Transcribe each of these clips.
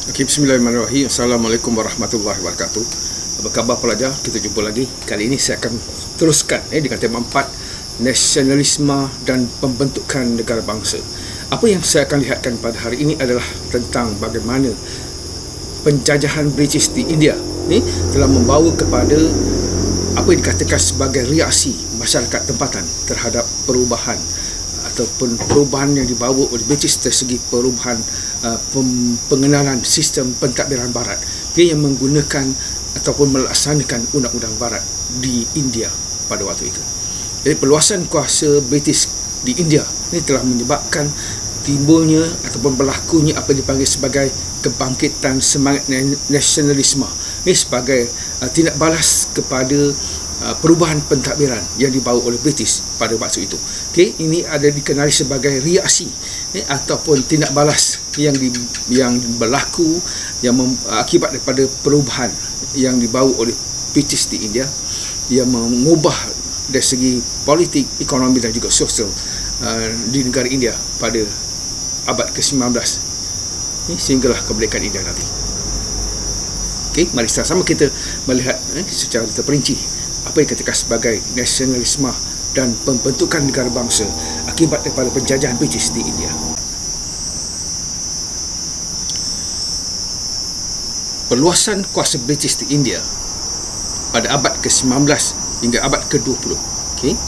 Okay, bismillahirrahmanirrahim. Assalamualaikum warahmatullahi wabarakatuh. Apa khabar pelajar? Kita jumpa lagi. Kali ini saya akan teruskan dengan tema 4, nasionalisme dan pembentukan negara bangsa. Apa yang saya akan lihatkan pada hari ini adalah tentang bagaimana penjajahan British di India telah membawa kepada apa yang dikatakan sebagai reaksi masyarakat tempatan terhadap perubahan ataupun perubahan yang dibawa oleh British dari segi perubahan pengenalan sistem pentadbiran barat yang menggunakan ataupun melaksanakan undang-undang barat di India pada waktu itu. Jadi perluasan kuasa British di India ini telah menyebabkan timbulnya ataupun berlakunya apa yang dipanggil sebagai kebangkitan semangat nasionalisme ini sebagai tindak balas kepada perubahan pentadbiran yang dibawa oleh British pada waktu itu. Okey, ini ada dikenali sebagai reaksi ataupun tindak balas yang berlaku yang akibat daripada perubahan yang dibawa oleh British di India yang mengubah dari segi politik, ekonomi dan juga sosial di negara India pada abad ke-19 sehinggalah kemerdekaan India nanti. Okey, mari sama-sama kita melihat secara terperinci apa yang dikatakan sebagai nasionalisme dan pembentukan negara bangsa akibat daripada penjajahan British di India. Perluasan kuasa British di India pada abad ke-19 hingga abad ke-20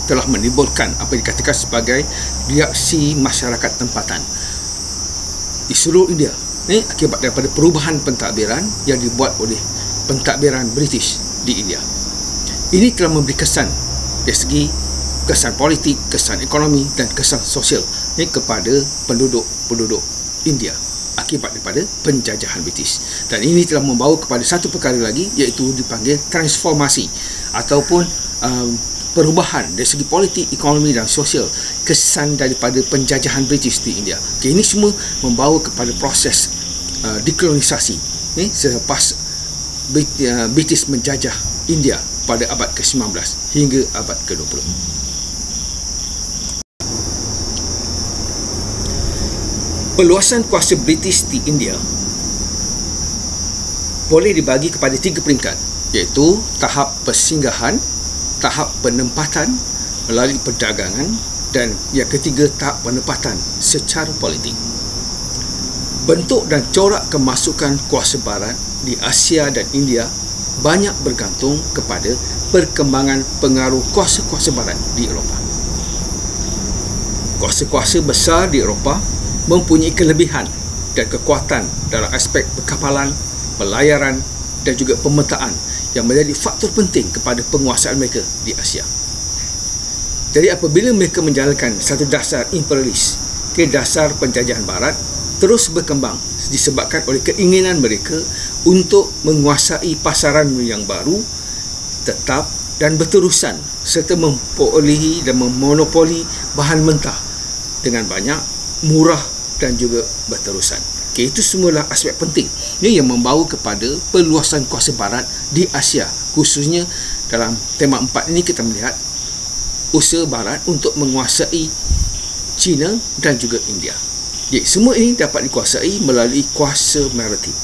telah menimbulkan apa yang dikatakan sebagai reaksi masyarakat tempatan di seluruh India akibat daripada perubahan pentadbiran yang dibuat oleh pentadbiran British di India. Ini telah memberi kesan dari segi kesan politik, kesan ekonomi dan kesan sosial kepada penduduk India akibat daripada penjajahan British. Dan ini telah membawa kepada satu perkara lagi, iaitu dipanggil transformasi ataupun perubahan dari segi politik, ekonomi dan sosial kesan daripada penjajahan British di India. Ini semua membawa kepada proses dekolonisasi selepas British menjajah India pada abad ke-19 hingga abad ke-20. Perluasan kuasa British di India boleh dibagi kepada 3 peringkat, iaitu tahap persinggahan, tahap penempatan melalui perdagangan dan yang ketiga tahap penempatan secara politik. Bentuk dan corak kemasukan kuasa barat di Asia dan India banyak bergantung kepada perkembangan pengaruh kuasa-kuasa barat di Eropah. Kuasa-kuasa besar di Eropah mempunyai kelebihan dan kekuatan dalam aspek perkapalan, pelayaran dan juga pemetaan yang menjadi faktor penting kepada penguasaan mereka di Asia. Jadi apabila mereka menjalankan satu dasar imperialis ke dasar penjajahan barat terus berkembang disebabkan oleh keinginan mereka untuk menguasai pasaran yang baru, tetap dan berterusan serta memperolehi dan memonopoli bahan mentah dengan banyak, murah dan juga berterusan. Itu semualah aspek penting yang membawa kepada perluasan kuasa barat di Asia. Khususnya dalam tema 4 ini kita melihat usaha barat untuk menguasai China dan juga India. Jadi semua ini dapat dikuasai melalui kuasa maritim,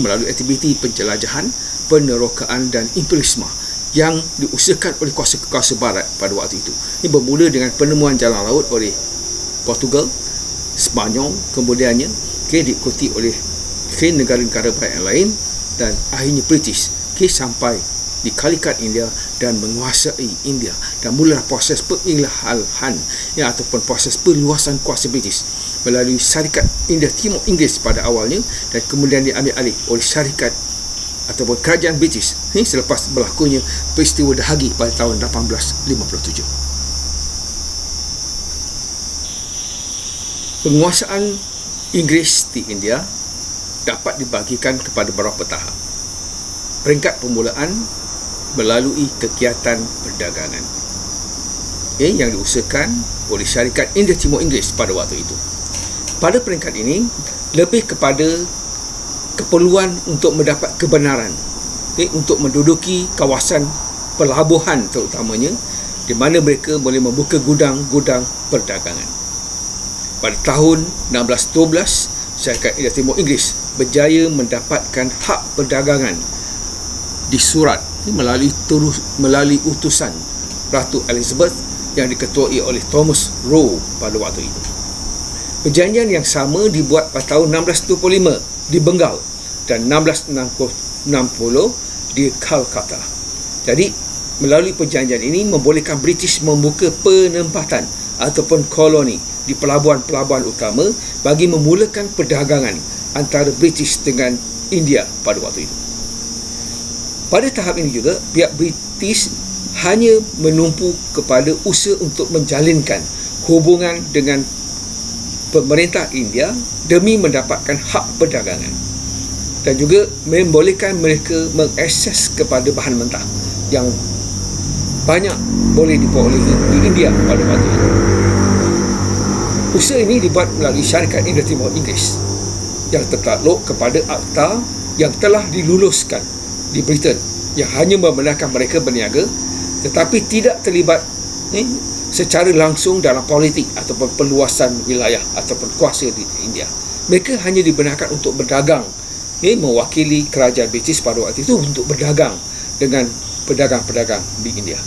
melalui aktiviti penjelajahan, penerokaan dan imperialisme yang diusahakan oleh kuasa-kuasa barat pada waktu itu. Ini bermula dengan penemuan jalan laut oleh Portugal, Sepanyol, kemudiannya diikuti oleh negara-negara barat yang lain dan akhirnya British sampai di Calicut India dan menguasai India dan mulalah proses pengilahan ataupun proses perluasan kuasa British melalui syarikat India Timur Inggeris pada awalnya dan kemudian diambil alih oleh syarikat ataupun kerajaan British selepas berlakunya peristiwa dahagi pada tahun 1857. Penguasaan Inggeris di India dapat dibagikan kepada beberapa tahap. Peringkat permulaan melalui kegiatan perdagangan yang diusahakan oleh syarikat India Timur Inggeris pada waktu itu. Pada peringkat ini lebih kepada keperluan untuk mendapat kebenaran untuk menduduki kawasan pelabuhan terutamanya di mana mereka boleh membuka gudang-gudang perdagangan. Pada tahun 1612 syarikat India Timur Inggeris berjaya mendapatkan hak perdagangan di surat melalui utusan Ratu Elizabeth yang diketuai oleh Thomas Roe pada waktu itu. Perjanjian yang sama dibuat pada tahun 1625 di Bengal dan 1660 di Calcutta. Jadi, melalui perjanjian ini membolehkan British membuka penempatan ataupun koloni di pelabuhan-pelabuhan utama bagi memulakan perdagangan antara British dengan India pada waktu itu. Pada tahap ini juga, pihak British hanya menumpu kepada usaha untuk menjalinkan hubungan dengan pemerintah India demi mendapatkan hak perdagangan dan juga membolehkan mereka mengakses kepada bahan mentah yang banyak boleh diperolehi di India pada waktu itu. Usaha ini dibuat melalui syarikat India Timur Inggeris yang tertakluk kepada akta yang telah diluluskan di Britain yang hanya membenarkan mereka berniaga tetapi tidak terlibat secara langsung dalam politik ataupun perluasan wilayah ataupun kuasa di India. Mereka hanya dibenarkan untuk berdagang, mewakili kerajaan British pada waktu itu untuk berdagang dengan pedagang-pedagang di India.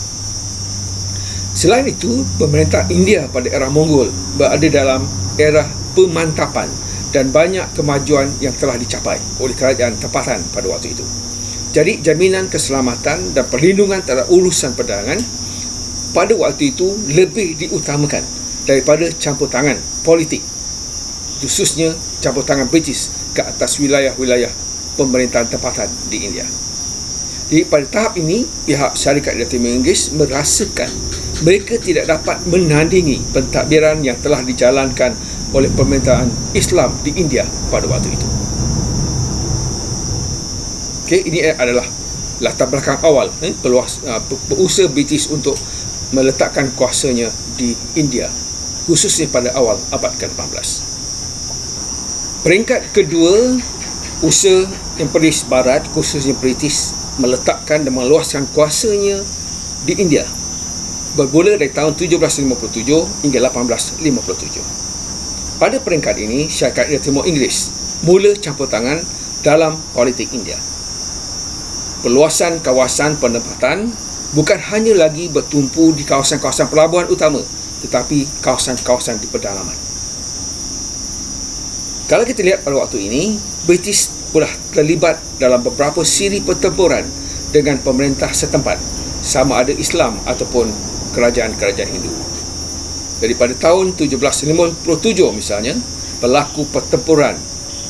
Selain itu, pemerintah India pada era Mongol berada dalam era pemantapan dan banyak kemajuan yang telah dicapai oleh kerajaan tempatan pada waktu itu. Jadi, jaminan keselamatan dan perlindungan terhadap urusan perdagangan pada waktu itu lebih diutamakan daripada campur tangan politik, khususnya campur tangan British ke atas wilayah-wilayah pemerintahan tempatan di India. Jadi pada tahap ini, pihak syarikat India Timur Inggeris merasakan mereka tidak dapat menandingi pentadbiran yang telah dijalankan oleh pemerintahan Islam di India pada waktu itu. Ini adalah latar belakang awal berusaha British untuk meletakkan kuasanya di India, khususnya pada awal abad ke-18. Peringkat kedua, usaha Imperialis Barat, khususnya British, meletakkan dan meluaskan kuasanya di India bermula dari tahun 1757 hingga 1857. Pada peringkat ini, syarikat India Timur Inggeris mula campur tangan dalam politik India. Perluasan kawasan penempatan bukan hanya lagi bertumpu di kawasan-kawasan pelabuhan utama, tetapi kawasan-kawasan di pedalaman. Kalau kita lihat pada waktu ini, British telah terlibat dalam beberapa siri pertempuran dengan pemerintah setempat, sama ada Islam ataupun kerajaan-kerajaan Hindu. Daripada tahun 1757 misalnya, berlaku pertempuran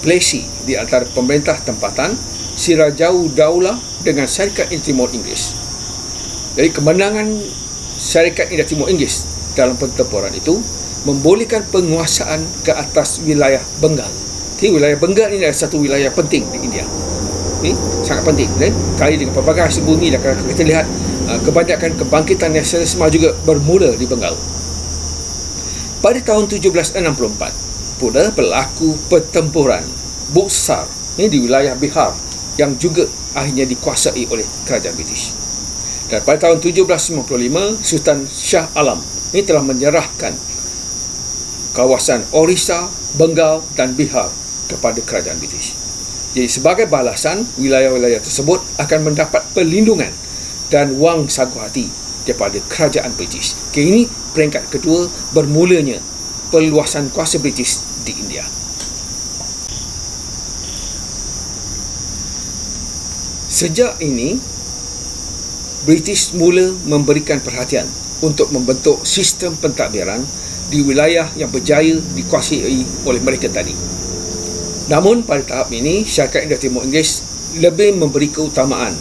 Plassey di antara pemerintah tempatan Sirajau Daulah dengan syarikat India Timur Inggeris. Jadi kemenangan syarikat India Timur Inggeris dalam pertempuran itu membolehkan penguasaan ke atas wilayah Bengal. Wilayah Bengal ini adalah satu wilayah penting di India. Sangat penting. Kali dengan pelbagai hasil bumi, dan kita lihat kebanyakan kebangkitan nasionalisme juga bermula di Bengal. Pada tahun 1764 pula berlaku pertempuran besar di wilayah Bihar yang juga akhirnya dikuasai oleh kerajaan British. Dan pada tahun 1755, Sultan Shah Alam ini telah menyerahkan kawasan Orissa, Bengal dan Bihar kepada kerajaan British. Jadi sebagai balasan, wilayah-wilayah tersebut akan mendapat perlindungan dan wang sagu hati daripada kerajaan British. Ini peringkat kedua bermulanya perluasan kuasa British di India. Sejak ini, British mula memberikan perhatian untuk membentuk sistem pentadbiran di wilayah yang berjaya dikuasai oleh mereka tadi. Namun pada tahap ini, syarikat India Timur Inggeris lebih memberi keutamaan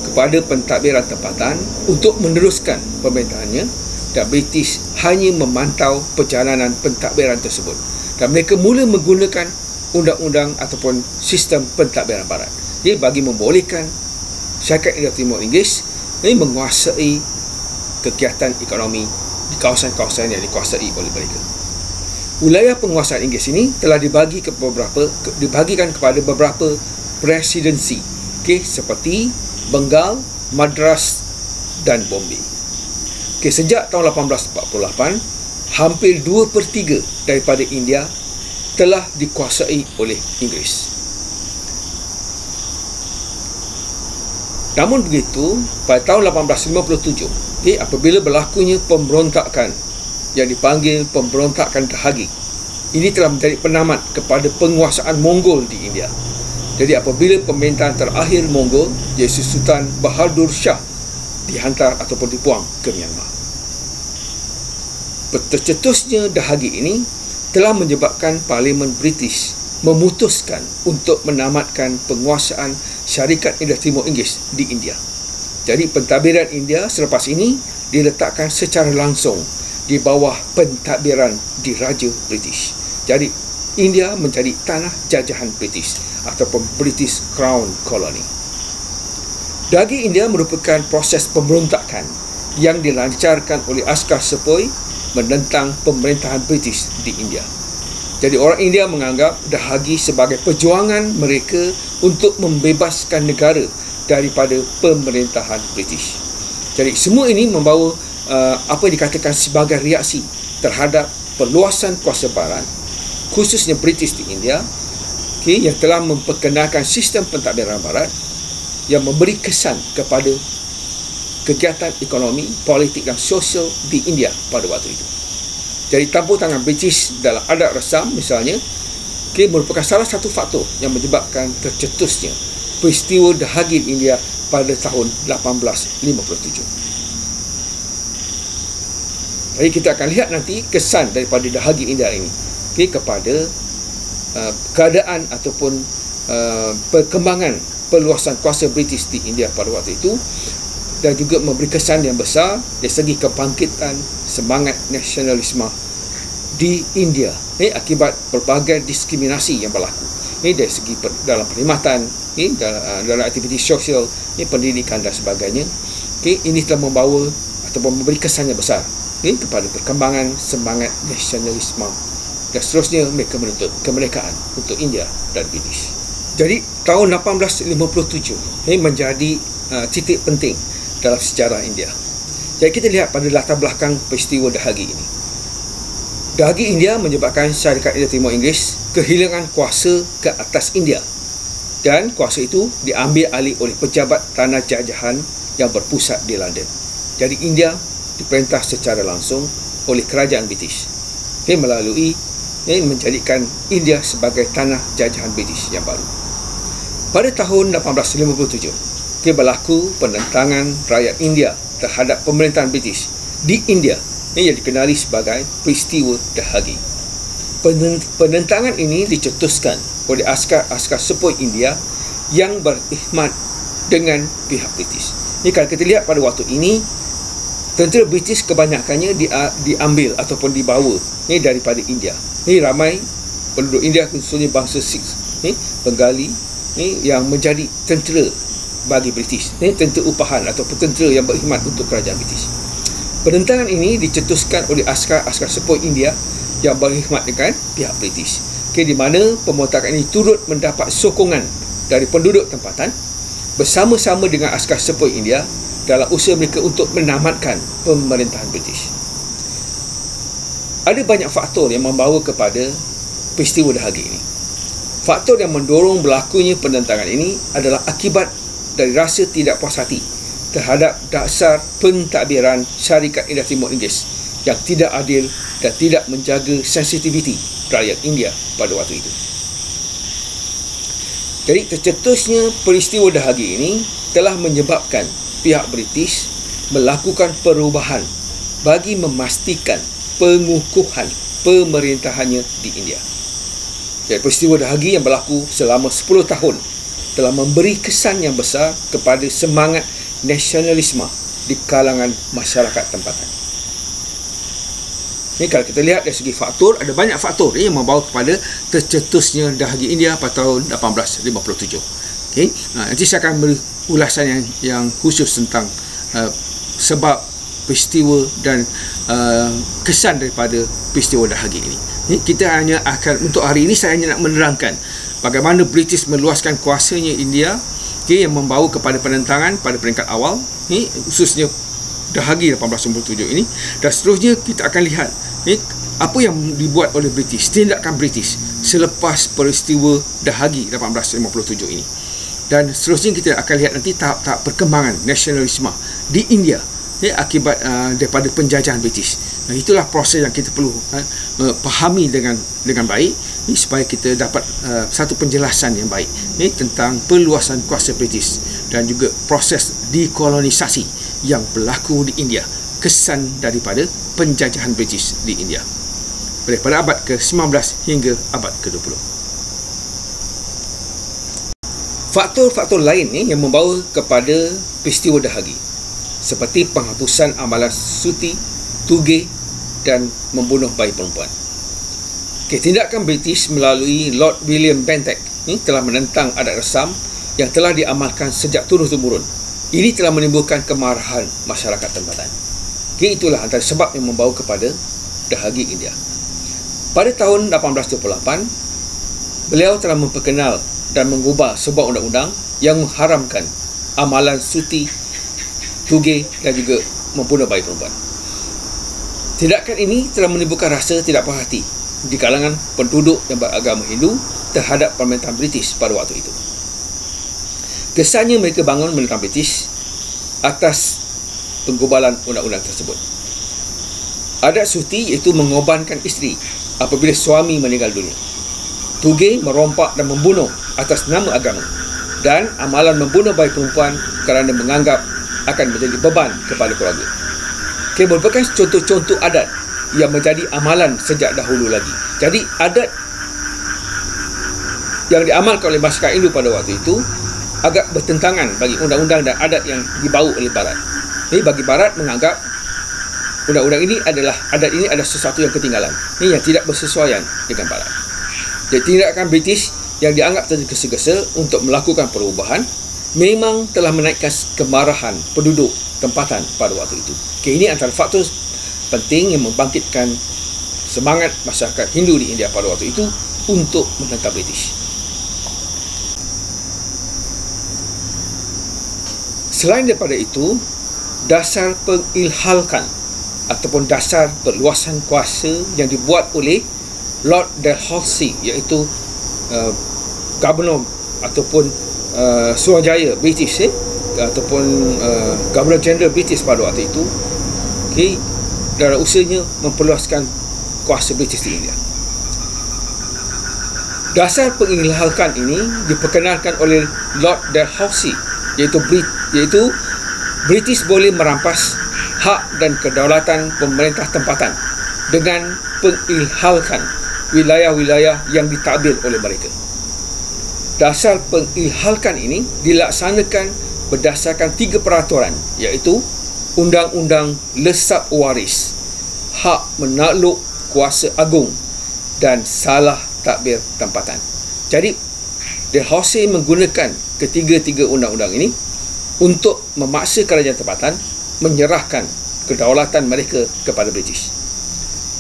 kepada pentadbiran tempatan untuk meneruskan pemerintahannya, dan British hanya memantau perjalanan pentadbiran tersebut, dan mereka mula menggunakan undang-undang ataupun sistem pentadbiran barat. Jadi bagi membolehkan syarikat India Timur Inggeris ini menguasai kegiatan ekonomi di kawasan-kawasan yang dikuasai oleh mereka. Wilayah penguasaan Inggeris ini telah dibagikan kepada beberapa presidensi, seperti Bengal, Madras dan Bombay. Sejak tahun 1848, hampir 2/3 daripada India telah dikuasai oleh Inggeris. Namun begitu, pada tahun 1857, apabila berlakunya pemberontakan yang dipanggil pemberontakan Dahagi, ini telah menjadi penamat kepada penguasaan Mongol di India. Jadi apabila pemerintahan terakhir Mongol, iaitu Sultan Bahadur Shah, dihantar ataupun dibuang ke Myanmar. Tercetusnya Dahagi ini telah menyebabkan Parlimen British memutuskan untuk menamatkan penguasaan Syarikat India Timur Inggeris di India. Jadi pentadbiran India selepas ini diletakkan secara langsung di bawah pentadbiran Diraja British. Jadi India menjadi tanah jajahan British ataupun British Crown Colony. Dahagi India merupakan proses pemberontakan yang dilancarkan oleh askar sepoi menentang pemerintahan British di India. Jadi orang India menganggap Dahagi sebagai perjuangan mereka untuk membebaskan negara daripada pemerintahan British. Jadi semua ini membawa apa yang dikatakan sebagai reaksi terhadap perluasan kuasa barat, khususnya British di India, yang telah memperkenalkan sistem pentadbiran barat yang memberi kesan kepada kegiatan ekonomi, politik dan sosial di India pada waktu itu. Jadi campur tangan British dalam adat resam misalnya, merupakan salah satu faktor yang menyebabkan tercetusnya peristiwa Dahagi di India pada tahun 1857. Jadi kita akan lihat nanti kesan daripada Dahagi India ini kepada keadaan ataupun perkembangan perluasan kuasa British di India pada waktu itu, dan juga memberi kesan yang besar dari segi kebangkitan semangat nasionalisme di India akibat berbagai diskriminasi yang berlaku dari segi dalam perkhidmatan, dalam aktiviti sosial, pendidikan dan sebagainya. Ini telah membawa ataupun memberi kesan yang besar kepada perkembangan semangat nasionalisme, dan seterusnya mereka menuntut kemerdekaan untuk India dan British. Jadi tahun 1857 menjadi titik penting dalam sejarah India. Jadi kita lihat pada latar belakang peristiwa Dahagi ini. Dahagi India menyebabkan Syarikat India Timur Inggeris kehilangan kuasa ke atas India, dan kuasa itu diambil alih oleh pejabat tanah jajahan yang berpusat di London. Jadi India diperintah secara langsung oleh kerajaan British melalui menjadikan India sebagai tanah jajahan British yang baru. Pada tahun 1857 berlaku penentangan rakyat India terhadap pemerintahan British di India yang dikenali sebagai peristiwa Dahagi. Penentangan ini dicetuskan oleh askar sepoi India yang berkhidmat dengan pihak British. Kalau kita lihat pada waktu ini, tentera British kebanyakannya diambil ataupun dibawa daripada India. Ramai penduduk India, khususnya bangsa Sikh, Bengali, yang menjadi tentera bagi British, tentera upahan ataupun tentera yang berkhidmat untuk kerajaan British. Penentangan ini dicetuskan oleh askar sepoi India yang berkhidmat dengan pihak British, di mana pemberontakan ini turut mendapat sokongan dari penduduk tempatan bersama-sama dengan askar sepoi India dalam usaha mereka untuk menamatkan pemerintahan British. Ada banyak faktor yang membawa kepada peristiwa Dahagi ini. Faktor yang mendorong berlakunya penentangan ini adalah akibat dari rasa tidak puas hati terhadap dasar pentadbiran Syarikat India Timur Inggeris yang tidak adil dan tidak menjaga sensitiviti rakyat India pada waktu itu. Jadi tercetusnya peristiwa Dahagi ini telah menyebabkan pihak British melakukan perubahan bagi memastikan pengukuhan pemerintahannya di India. Jadi peristiwa Dahagi yang berlaku selama 10 tahun telah memberi kesan yang besar kepada semangat nasionalisme di kalangan masyarakat tempatan. Kalau kita lihat dari segi faktor, ada banyak faktor yang membawa kepada tercetusnya Dahagi India pada tahun 1857. Nanti saya akan beri ulasan yang khusus tentang sebab peristiwa dan kesan daripada peristiwa Dahagi ini. Kita hanya akan, untuk hari ini saya hanya nak menerangkan bagaimana British meluaskan kuasanya India, yang membawa kepada penentangan pada peringkat awal, khususnya Dahagi 1857 ini, dan seterusnya kita akan lihat apa yang dibuat oleh British, tindakan British selepas peristiwa Dahagi 1857 ini. Dan seterusnya kita akan lihat nanti tahap-tahap perkembangan nasionalisme di India akibat daripada penjajahan British. Nah, itulah proses yang kita perlu fahami dengan baik supaya kita dapat satu penjelasan yang baik tentang perluasan kuasa British dan juga proses dekolonisasi yang berlaku di India, kesan daripada penjajahan British di India daripada abad ke-19 hingga abad ke-20. Faktor-faktor lain yang membawa kepada peristiwa dahagi seperti penghapusan amalan suti, tugeh dan membunuh bayi perempuan. Tindakan British melalui Lord William Bentinck telah menentang adat resam yang telah diamalkan sejak turun-temurun. Ini telah menimbulkan kemarahan masyarakat tempatan. Itulah antara sebab yang membawa kepada dahagi India. Pada tahun 1828, beliau telah memperkenal dan mengubah sebuah undang-undang yang mengharamkan amalan suti, tugeh dan juga membunuh bayi perempuan. Tindakan ini telah menimbulkan rasa tidak puas hati di kalangan penduduk yang beragama Hindu terhadap pemerintahan British pada waktu itu. Kesannya mereka bangun menentang British atas penggubalan undang-undang tersebut. Adat suti iaitu mengorbankan isteri apabila suami meninggal dunia. Tugeh merompak dan membunuh atas nama agama, dan amalan membunuh bayi perempuan kerana menganggap akan menjadi beban kepada keluarga. Merupakan contoh-contoh adat yang menjadi amalan sejak dahulu lagi. Jadi adat yang diamalkan oleh masyarakat Hindu pada waktu itu agak bertentangan bagi undang-undang dan adat yang dibawa oleh Barat. Bagi Barat menganggap undang-undang ini adalah sesuatu yang ketinggalan, yang tidak bersesuaian dengan Barat. Jadi tindakan British yang dianggap tergesa-gesa untuk melakukan perubahan memang telah menaikkan kemarahan penduduk tempatan pada waktu itu. Ini antara faktor penting yang membangkitkan semangat masyarakat Hindu di India pada waktu itu untuk menentang British. Selain daripada itu, dasar pengilhalkan ataupun dasar perluasan kuasa yang dibuat oleh Lord Dalhousie, iaitu Governor ataupun Suruhanjaya British ataupun Governor General British pada waktu itu, dalam usahanya memperluaskan kuasa British di India. Dasar pengilhalkan ini diperkenalkan oleh Lord Dalhousie, iaitu British boleh merampas hak dan kedaulatan pemerintah tempatan dengan pengilhalkan wilayah-wilayah yang ditadbir oleh mereka. Dasar pengilhalkan ini dilaksanakan berdasarkan 3 peraturan, iaitu Undang-Undang Lesap Waris, Hak Menakluk Kuasa Agung dan Salah Tadbir Tempatan. Jadi Dalhousie menggunakan ketiga-tiga undang-undang ini untuk memaksa kerajaan tempatan menyerahkan kedaulatan mereka kepada British.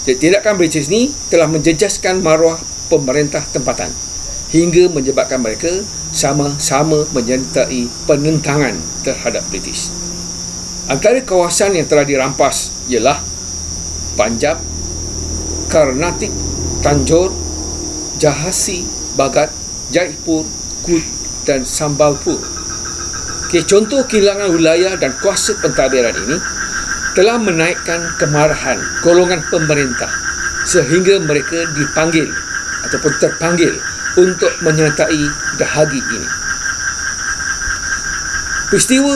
Jadi tindakan British ni telah menjejaskan maruah pemerintah tempatan hingga menyebabkan mereka sama-sama menyertai penentangan terhadap British. Antara kawasan yang telah dirampas ialah Punjab, Karnatik, Tanjore, Jhansi, Bhagat, Jaipur, Kut dan Sambalpur. Contoh kehilangan wilayah dan kuasa pentadbiran ini telah menaikkan kemarahan golongan pemerintah sehingga mereka dipanggil ataupun terpanggil untuk menyertai dahagi ini. Peristiwa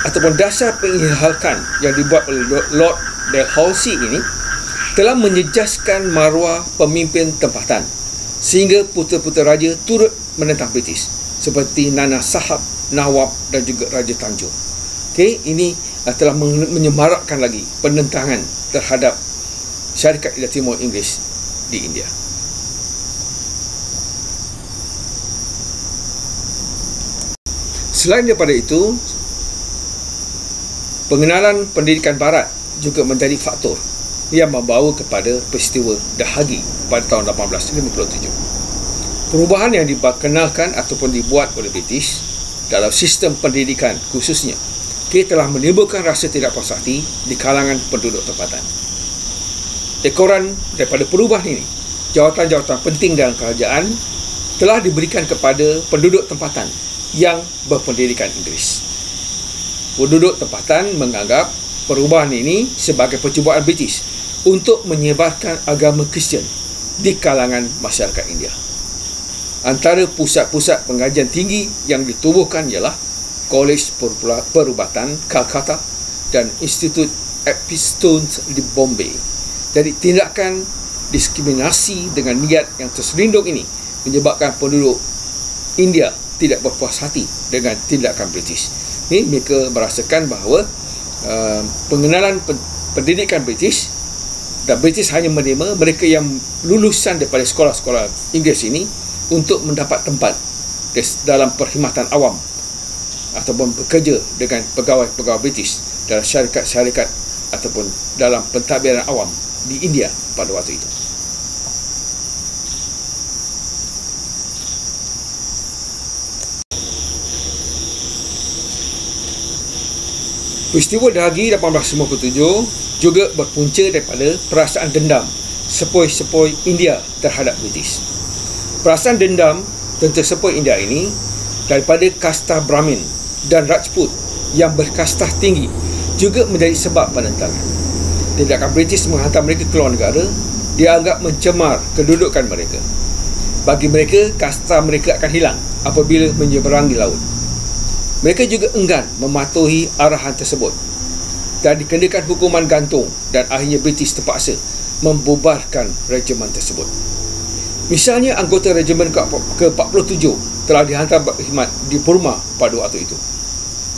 ataupun dasar pengilhalkan yang dibuat oleh Lord Dalhousie ini telah menjejaskan maruah pemimpin tempatan sehingga putera-putera raja turut menentang British seperti Nana Sahib, Nawab dan juga Raja Tanjore. Ini telah menyemarakkan lagi penentangan terhadap syarikat India Timur Inggeris di India. Selain daripada itu, pengenalan pendidikan Barat juga menjadi faktor yang membawa kepada peristiwa dahagi pada tahun 1857. Perubahan yang dikenalkan ataupun dibuat oleh British dalam sistem pendidikan khususnya telah menimbulkan rasa tidak puas hati di kalangan penduduk tempatan. Ekoran daripada perubahan ini, jawatan-jawatan penting dalam kerajaan telah diberikan kepada penduduk tempatan yang berpendidikan Inggeris. Penduduk tempatan menganggap perubahan ini sebagai percubaan British untuk menyebarkan agama Kristian di kalangan masyarakat India. Antara pusat-pusat pengajian tinggi yang ditubuhkan ialah Kolej Perubatan Calcutta dan Institut Epistons di Bombay. Jadi tindakan diskriminasi dengan niat yang terselindung ini menyebabkan penduduk India tidak berpuas hati dengan tindakan British. Ini mereka merasakan bahawa pengenalan pendidikan British, dan British hanya menerima mereka yang lulusan daripada sekolah-sekolah Inggeris ini untuk mendapat tempat dalam perkhidmatan awam ataupun bekerja dengan pegawai-pegawai British dalam syarikat-syarikat ataupun dalam pentadbiran awam di India pada waktu itu. Peristiwa Dahagi 1857 juga berpunca daripada perasaan dendam sepoi-sepoi India terhadap British. Perasaan dendam tentera sepoi India ini daripada kasta Brahmin dan Rajput yang berkastah tinggi juga menjadi sebab penentangan. Tindakan British menghantar mereka keluar negara dianggap mencemar kedudukan mereka. Bagi mereka, kasta mereka akan hilang apabila menyeberangi laut. Mereka juga enggan mematuhi arahan tersebut dan dikenakan hukuman gantung, dan akhirnya British terpaksa membubarkan regimen tersebut. Misalnya, anggota regimen ke-47 telah dihantar berkhidmat di Burma pada waktu itu.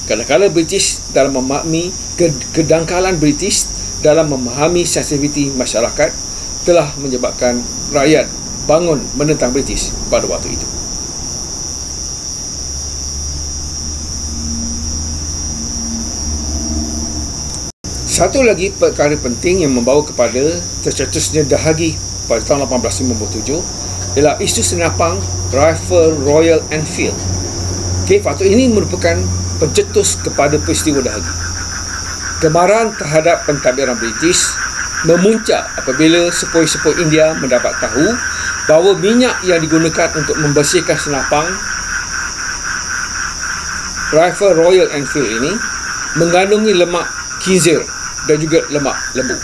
Kadang-kadang British dalam memahami kedangkalan British dalam memahami sensitiviti masyarakat telah menyebabkan rakyat bangun menentang British pada waktu itu. Satu lagi perkara penting yang membawa kepada tercetusnya Dahagi pada tahun 1857 ialah isu senapang Rifle Royal Enfield. Faktor ini merupakan pencetus kepada peristiwa Dahagi. Kemarahan terhadap pentadbiran British memuncak apabila sepoi-sepoi India mendapat tahu bahawa minyak yang digunakan untuk membersihkan senapang Rifle Royal Enfield ini mengandungi lemak khinzir dan juga lemak lembu.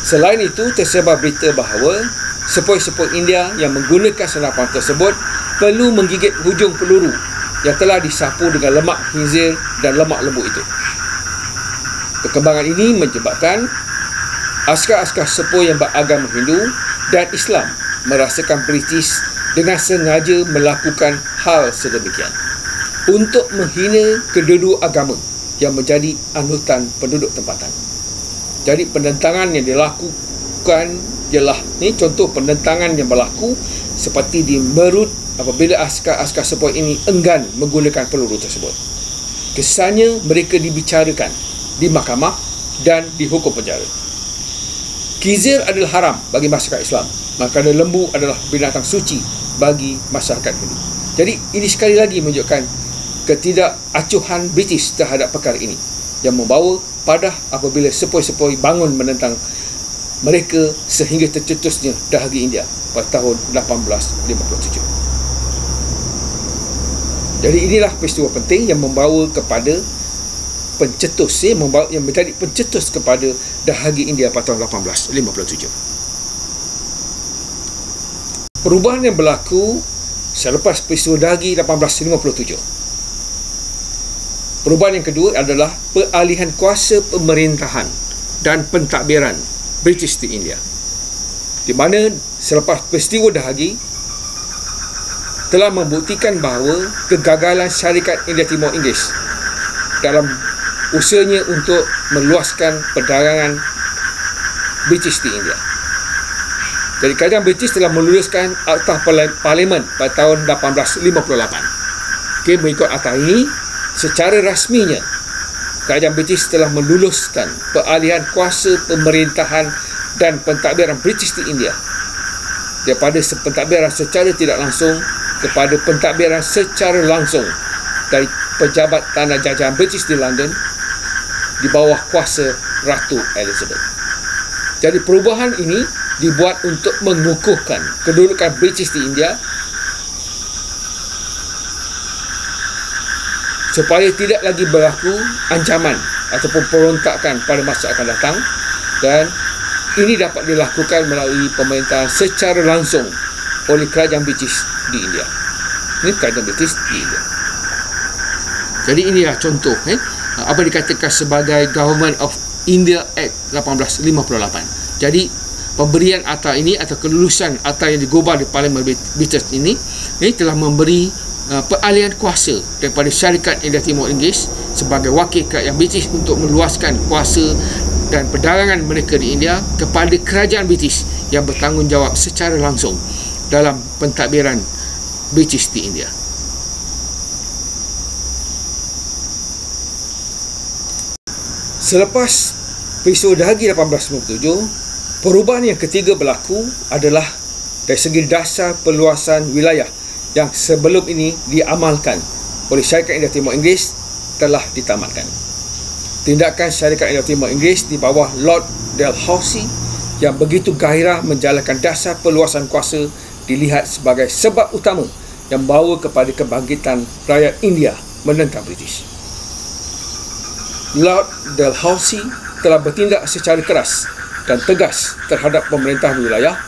Selain itu, tersebar berita bahawa sepoi-sepoi India yang menggunakan senapang tersebut perlu menggigit hujung peluru yang telah disapu dengan lemak khinzir dan lemak lembu itu. Perkembangan ini menyebabkan askar-askar sepoi yang beragama Hindu dan Islam merasakan British dengan sengaja melakukan hal sedemikian untuk menghina kedua-dua agama yang menjadi anutan penduduk tempatan. Jadi penentangan yang dilakukan ialah ni contoh penentangan yang berlaku seperti di Merut apabila askar-askar sepoi ini enggan menggunakan peluru tersebut. Kesannya mereka dibicarakan di mahkamah dan dihukum penjara. Khinzir adalah haram bagi masyarakat Islam, makanan lembu adalah binatang suci bagi masyarakat Hindu. Jadi ini sekali lagi menunjukkan ketidakacuhan British terhadap perkara ini yang membawa pada apabila sepoi-sepoi bangun menentang mereka sehingga tercetusnya Dahagi India pada tahun 1857. Jadi inilah peristiwa penting yang membawa kepada pencetus yang menjadi pencetus kepada Dahagi India pada tahun 1857. Perubahan yang berlaku selepas peristiwa Dahagi 1857. Perubahan yang kedua adalah peralihan kuasa pemerintahan dan pentadbiran British di India, di mana selepas peristiwa Dahagi telah membuktikan bahawa kegagalan syarikat India Timur Inggeris dalam usahanya untuk meluaskan perdagangan British di India. Jadi kerajaan British telah meluluskan Aktah Parlimen pada tahun 1858. Mengikut Aktah ini, secara rasminya kerajaan British telah meluluskan peralihan kuasa pemerintahan dan pentadbiran British di India daripada pentadbiran secara tidak langsung kepada pentadbiran secara langsung dari pejabat tanah jajahan British di London di bawah kuasa Ratu Elizabeth. Jadi perubahan ini dibuat untuk mengukuhkan kedudukan British di India supaya tidak lagi berlaku ancaman ataupun perontakan pada masa akan datang, dan ini dapat dilakukan melalui pemerintahan secara langsung oleh kerajaan British di India. Ini kerajaan British di India. Jadi inilah contoh apa dikatakan sebagai Government of India Act 1858. Jadi pemberian akta ini atau kelulusan akta yang digubal di Parlimen British ini telah memberi peralihan kuasa daripada Syarikat India Timur Inggeris sebagai wakil kerajaan British untuk meluaskan kuasa dan perdagangan mereka di India kepada kerajaan British yang bertanggungjawab secara langsung dalam pentadbiran British di India. Selepas peristiwa Dahagi 1897, perubahan yang ketiga berlaku adalah dari segi dasar perluasan wilayah yang sebelum ini diamalkan oleh Syarikat India Timur Inggeris telah ditamatkan. Tindakan Syarikat India Timur Inggeris di bawah Lord Dalhousie yang begitu gairah menjalankan dasar perluasan kuasa dilihat sebagai sebab utama yang membawa kepada kebangkitan rakyat India menentang British. Lord Dalhousie telah bertindak secara keras dan tegas terhadap pemerintahan wilayah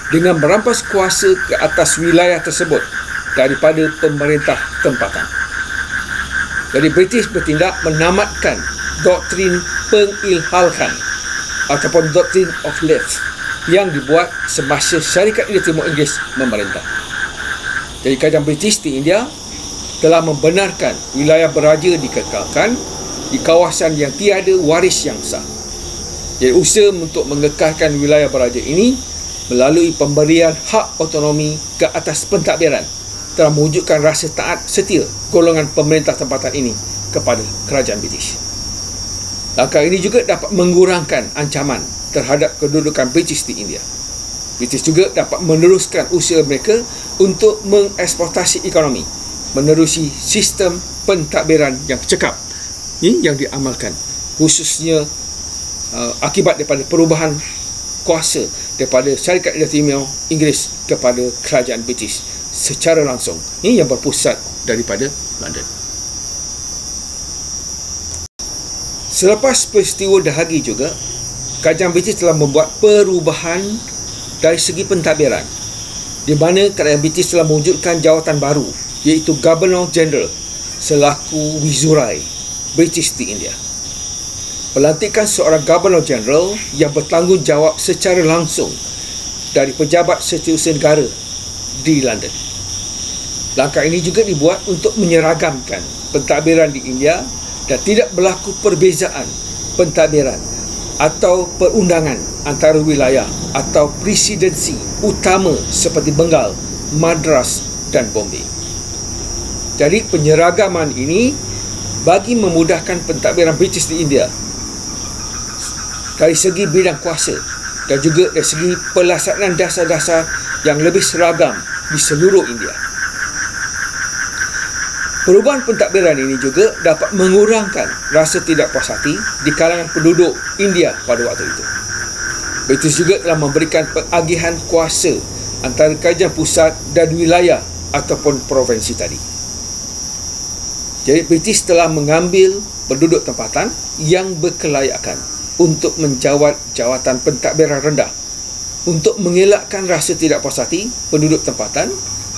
dengan merampas kuasa ke atas wilayah tersebut daripada pemerintah tempatan. Jadi British bertindak menamatkan doktrin pengilhalkan ataupun Doctrine of Leave yang dibuat semasa Syarikat India Timur Inggeris memerintah. Jadi kerajaan British di India telah membenarkan wilayah beraja dikekalkan di kawasan yang tiada waris yang sah. Jadi usaha untuk mengekalkan wilayah beraja ini melalui pemberian hak otonomi ke atas pentadbiran telah mewujudkan rasa taat setia golongan pemerintah tempatan ini kepada kerajaan British. Langkah ini juga dapat mengurangkan ancaman terhadap kedudukan British di India. British juga dapat meneruskan usaha mereka untuk mengeksploitasi ekonomi menerusi sistem pentadbiran yang cekap yang diamalkan, khususnya akibat daripada perubahan kuasa daripada Syarikat India Timur Inggeris kepada kerajaan British secara langsung yang berpusat daripada London. Selepas peristiwa Dahagi juga, kerajaan British telah membuat perubahan dari segi pentadbiran, di mana kerajaan British telah mewujudkan jawatan baru iaitu Governor General selaku Viceroy British di India. Pelantikan seorang Governor General yang bertanggungjawab secara langsung dari pejabat setiausaha negara di London. Langkah ini juga dibuat untuk menyeragamkan pentadbiran di India dan tidak berlaku perbezaan pentadbiran atau perundangan antara wilayah atau presidensi utama seperti Bengal, Madras dan Bombay. Jadi penyeragaman ini bagi memudahkan pentadbiran British di India dari segi bidang kuasa dan juga dari segi pelaksanaan dasar-dasar yang lebih seragam di seluruh India. Perubahan pentadbiran ini juga dapat mengurangkan rasa tidak puas hati di kalangan penduduk India pada waktu itu. British juga telah memberikan pengagihan kuasa antara kerajaan pusat dan wilayah ataupun provinsi tadi. Jadi British telah mengambil penduduk tempatan yang berkelayakan untuk menjawat jawatan pentadbiran rendah untuk mengelakkan rasa tidak puas hati penduduk tempatan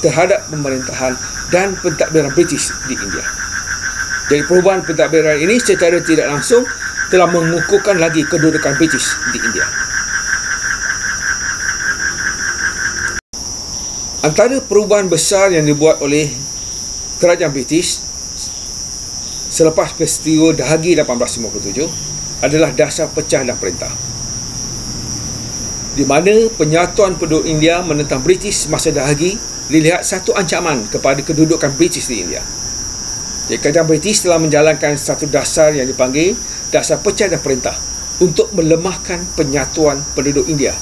terhadap pemerintahan dan pentadbiran British di India. Jadi perubahan pentadbiran ini secara tidak langsung telah mengukuhkan lagi kedudukan British di India. Antara perubahan besar yang dibuat oleh kerajaan British selepas peristiwa Dahagi 1857 adalah dasar pecah dan perintah, di mana penyatuan penduduk India menentang British masa Dahagi dilihat satu ancaman kepada kedudukan British di India. Jadi kerajaan British telah menjalankan satu dasar yang dipanggil dasar pecah dan perintah untuk melemahkan penyatuan penduduk India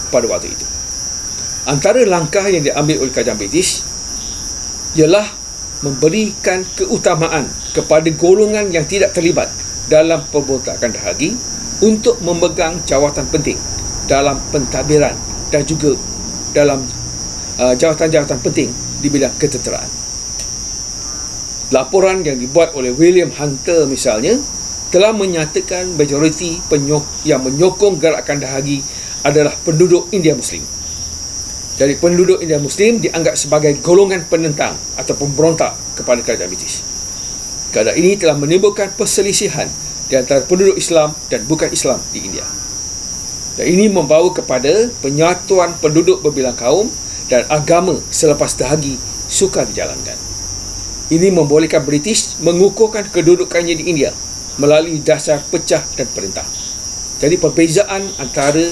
pada waktu itu. Antara langkah yang diambil oleh kerajaan British ialah memberikan keutamaan kepada golongan yang tidak terlibat dalam pemberontakan Dahagi untuk memegang jawatan penting dalam pentadbiran dan juga dalam jawatan-jawatan penting di bidang ketenteraan. Laporan yang dibuat oleh William Hunter misalnya telah menyatakan majoriti yang menyokong gerakan dahagi adalah penduduk India Muslim. Jadi penduduk India Muslim dianggap sebagai golongan penentang atau pemberontak kepada kerajaan British. Keadaan ini telah menimbulkan perselisihan di antara penduduk Islam dan bukan Islam di India. Dan ini membawa kepada penyatuan penduduk berbilang kaum dan agama selepas dahagi sukar dijalankan. Ini membolehkan British mengukuhkan kedudukannya di India melalui dasar pecah dan perintah. Jadi perbezaan antara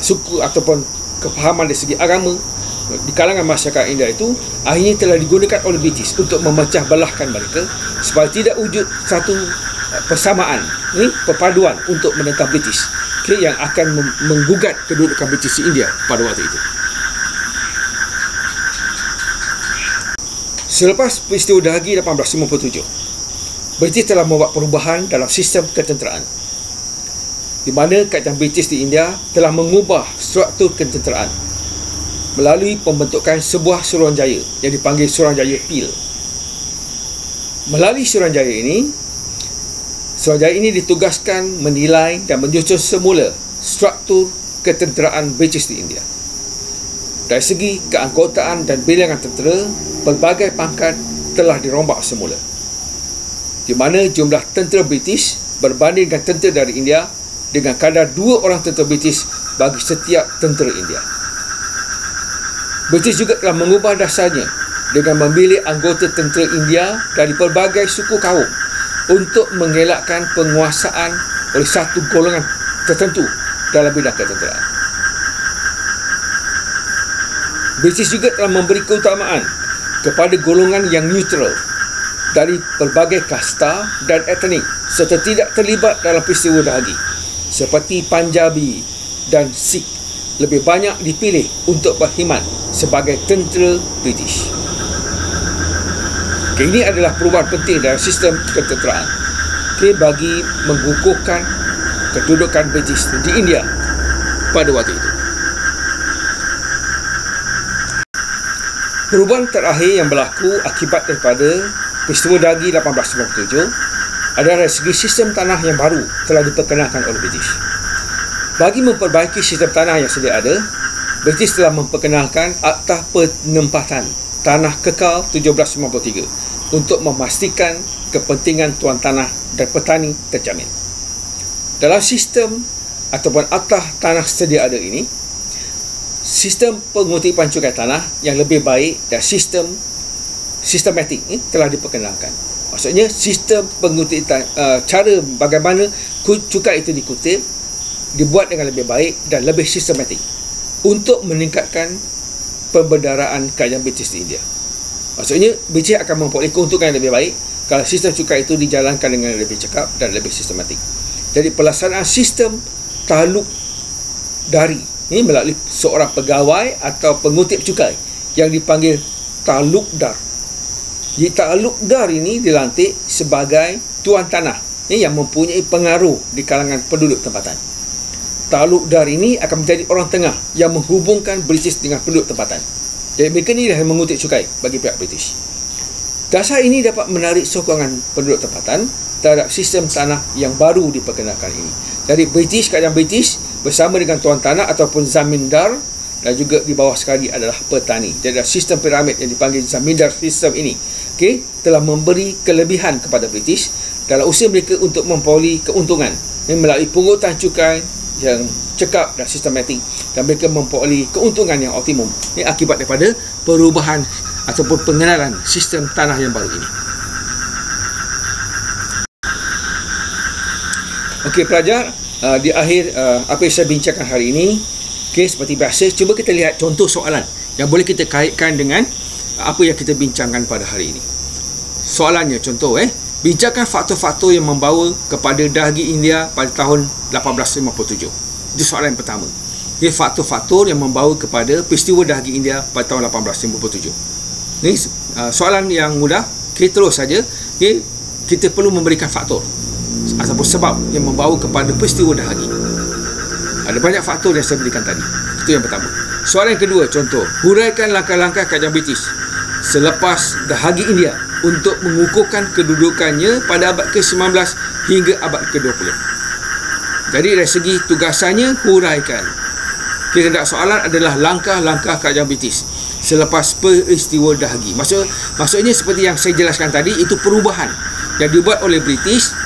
suku ataupun kefahaman dari segi agama di kalangan masyarakat India itu akhirnya telah digunakan oleh British untuk memecah belahkan mereka supaya tidak wujud satu persamaan, perpaduan untuk menentang British yang akan menggugat kedudukan British di India pada waktu itu. Selepas peristiwa dahagi 1857, British telah membuat perubahan dalam sistem ketenteraan, di mana kerajaan British di India telah mengubah struktur ketenteraan melalui pembentukan sebuah Suruhanjaya yang dipanggil Suruhanjaya Peel. Melalui Suruhanjaya ini ditugaskan menilai dan menyusun semula struktur ketenteraan British di India. Dari segi keanggotaan dan bilangan tentera, pelbagai pangkat telah dirombak semula, di mana jumlah tentera British berbanding dengan tentera dari India dengan kadar 2 orang tentera British bagi setiap tentera India. British juga telah mengubah dasarnya dengan memilih anggota tentera India dari pelbagai suku kaum untuk mengelakkan penguasaan oleh satu golongan tertentu dalam bidang ketenteraan. British juga telah memberi keutamaan kepada golongan yang neutral dari pelbagai kasta dan etnik serta tidak terlibat dalam peristiwa dahagi seperti Punjabi dan Sikh lebih banyak dipilih untuk berkhidmat sebagai tentera British. Ini adalah perubahan penting dalam sistem ketenteraan bagi mengukuhkan kedudukan British di India pada waktu itu. Perubahan terakhir yang berlaku akibat daripada peristiwa dahagi 1897 adalah dari segi sistem tanah yang baru telah diperkenalkan oleh British. Bagi memperbaiki sistem tanah yang sedia ada, British telah memperkenalkan Akta Penempatan Tanah Kekal 1753 untuk memastikan kepentingan tuan tanah dan petani terjamin. Dalam sistem ataupun akta tanah sedia ada ini, sistem pengutipan cukai tanah yang lebih baik dan sistematik telah diperkenalkan. Maksudnya sistem pengutipan, cara bagaimana cukai itu dikutip dibuat dengan lebih baik dan lebih sistematik untuk meningkatkan pembendaraan kerajaan British di India. Maksudnya British akan memperoleh keuntungan yang lebih baik kalau sistem cukai itu dijalankan dengan lebih cekap dan lebih sistematik. Jadi pelaksanaan sistem taluk dari ini melalui seorang pegawai atau pengutip cukai yang dipanggil talukdar. Jadi talukdar ini dilantik sebagai tuan tanah yang mempunyai pengaruh di kalangan penduduk tempatan. Talukdar ini akan menjadi orang tengah yang menghubungkan British dengan penduduk tempatan. Jadi mereka ni yang mengutip cukai bagi pihak British. Dasar ini dapat menarik sokongan penduduk tempatan terhadap sistem tanah yang baru diperkenalkan ini. Jadi kerajaan British bersama dengan tuan tanah ataupun zamindar dan juga di bawah sekali adalah petani. Jadi sistem piramid yang dipanggil zamindar sistem ini telah memberi kelebihan kepada British dalam usaha mereka untuk memperoleh keuntungan melalui pungutan cukai yang cekap dan sistematik, dan mereka memperoleh keuntungan yang optimum. Ini akibat daripada perubahan ataupun pengenalan sistem tanah yang baru ini. Okey pelajar, di akhir apa yang saya bincangkan hari ini, seperti biasa, cuba kita lihat contoh soalan yang boleh kita kaitkan dengan apa yang kita bincangkan pada hari ini. Soalannya contoh, bincangkan faktor-faktor yang membawa kepada dahagi India pada tahun 1857. Itu soalan yang pertama. Ini faktor-faktor yang membawa kepada peristiwa dahagi India pada tahun 1857. Ini soalan yang mudah. Terus saja, kita perlu memberikan faktor ataupun sebab yang membawa kepada peristiwa dahagi. Ada banyak faktor yang saya berikan tadi. Itu yang pertama. Soalan yang kedua, contoh, huraikan langkah-langkah kerajaan British selepas dahagi India untuk mengukuhkan kedudukannya pada abad ke-19 hingga abad ke-20. Jadi dari segi tugasannya huraikan. Kita tak soalan adalah langkah-langkah kerajaan British selepas peristiwa Dahagi. Maksudnya seperti yang saya jelaskan tadi, itu perubahan yang dibuat oleh British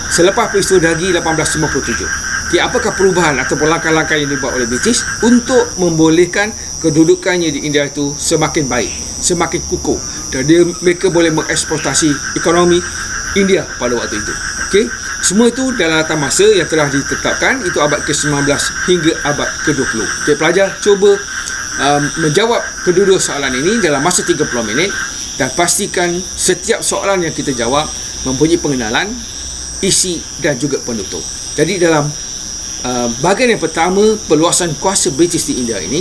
selepas peristiwa Dahagi 1857. Apakah perubahan ataupun langkah-langkah yang dibuat oleh British untuk membolehkan kedudukannya di India itu semakin baik, semakin kukuh, dan mereka boleh mengeksploitasi ekonomi India pada waktu itu. Semua itu dalam latar masa yang telah ditetapkan, itu abad ke-19 hingga abad ke-20. Pelajar cuba menjawab kedua-dua soalan ini dalam masa 30 minit dan pastikan setiap soalan yang kita jawab mempunyai pengenalan, isi dan juga penutup. Jadi dalam bahagian yang pertama, peluasan kuasa British di India ini,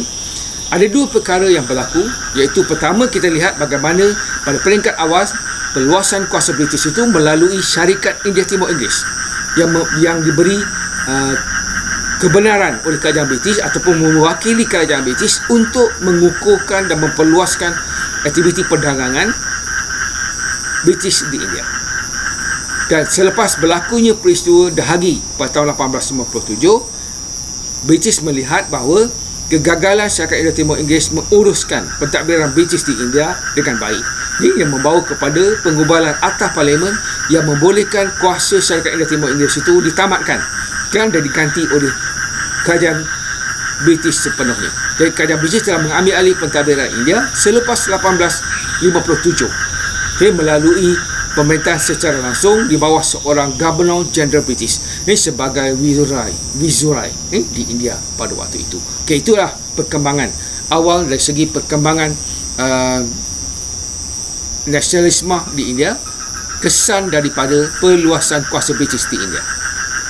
ada dua perkara yang berlaku, iaitu pertama, kita lihat bagaimana pada peringkat awal peluasan kuasa British itu melalui syarikat India Timur Inggeris yang diberi kebenaran oleh kerajaan British ataupun mewakili kerajaan British untuk mengukuhkan dan memperluaskan aktiviti perdagangan British di India. Dan selepas berlakunya peristiwa Dahagi pada tahun 1857, British melihat bahawa kegagalan syarikat India Timur Inggeris menguruskan pentadbiran British di India dengan baik. Ini yang membawa kepada pengubalan atas parlimen yang membolehkan kuasa syarikat India Timur Inggeris itu ditamatkan dan diganti oleh kerajaan British sepenuhnya. Jadi kerajaan British telah mengambil alih pentadbiran India selepas 1857 melalui pemerintahan secara langsung di bawah seorang Governor General British sebagai Viceroy di India pada waktu itu. Itulah perkembangan awal dari segi perkembangan nasionalisme di India, kesan daripada perluasan kuasa British di India.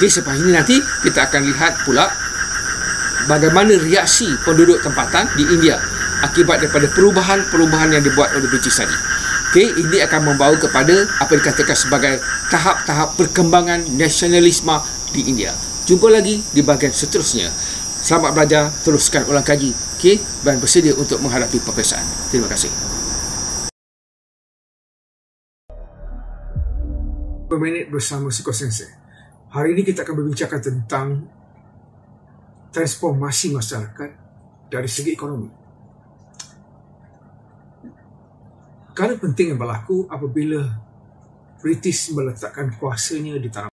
Selepas ini nanti kita akan lihat pula bagaimana reaksi penduduk tempatan di India akibat daripada perubahan-perubahan yang dibuat oleh British tadi. Ini akan membawa kepada apa dikatakan sebagai tahap-tahap perkembangan nasionalisme di India. Jumpa lagi di bahagian seterusnya. Selamat belajar, teruskan ulang kaji, dan bersedia untuk menghadapi peperiksaan. Terima kasih. Berminit bersama Psikosensei. Hari ini kita akan berbincangkan tentang transformasi masyarakat dari segi ekonomi. Perkara penting yang berlaku apabila British meletakkan kuasanya di tanah